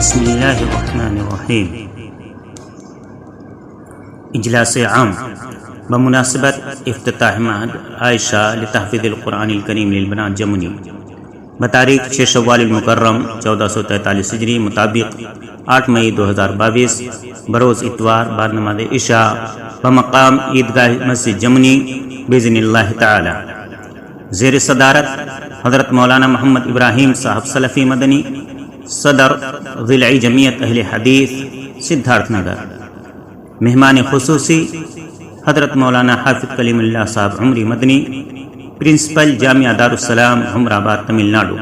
بسم اللہ الرحمن الرحیم۔ اجلاس عام بمناسبت افتتاح معہد عائشہ لتحفیظ القرآن الکریم للبنات جمنی بتاریخ 6 شوال المکرم 1443 ہجری مطابق 8 مئی 2022 بروز اتوار بعد نماز عشاء بمقام عیدگاہ مسجد جمنی باذن اللہ تعالی، زیر صدارت حضرت مولانا محمد ابراہیم صاحب سلفی مدنی، صدر ضلعی جمعیت اہل حدیث سدھارتھ نگر۔ مہمان خصوصی حضرت مولانا حافظ کلیم اللہ صاحب عمری مدنی، پرنسپل جامعہ دارالسلام عمرآباد تمل ناڈو۔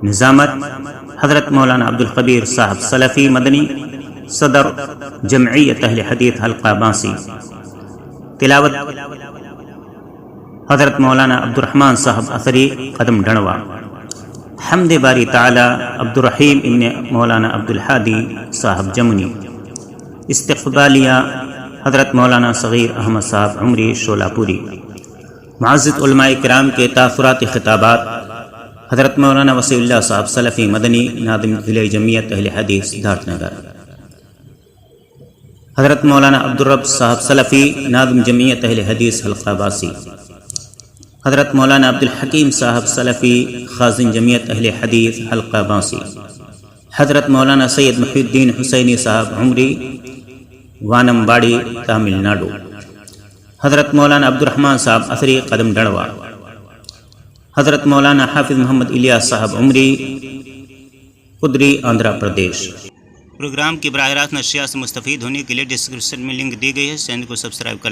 نظامت حضرت مولانا عبدالخبیر صاحب سلفی مدنی، صدر جمعیت اہل حدیث حلقہ بانسی۔ تلاوت حضرت مولانا عبدالرحمن صاحب اثری قدم ڈھنڈوا۔ حمد باری تعالی عبدالرحیم ابن مولانا عبدالحادی صاحب جمنی۔ استقبالیہ حضرت مولانا صغیر احمد صاحب عمری شولہ پوری۔ معزز علماء کرام کے تاثرات خطابات حضرت مولانا وسیع اللہ صاحب سلفی مدنی، ناظم ضلعی جمعیت اہل حدیث سدھارتھ نگر۔ حضرت مولانا عبدالرب صاحب سلفی، ناظم جمعیت اہل حدیث حلقہ باسی۔ حضرت مولانا عبدالحکیم صاحب سلفی، خازن جمعیت اہل حدیث حلقہ باسی۔ حضرت مولانا سید محی الدین حسینی صاحب عمری، وانم باڑی تامل ناڈو۔ حضرت مولانا عبدالرحمن صاحب اثری قدم ڈھنڈوا۔ حضرت مولانا حافظ محمد الیاس صاحب عمری، قدری آندھرا پردیش۔ پروگرام کی براہ راست نشریات سے مستفید ہونے کے لیے ڈسکرپشن میں لنک دی گئی ہے، چینل کو سبسکرائب کر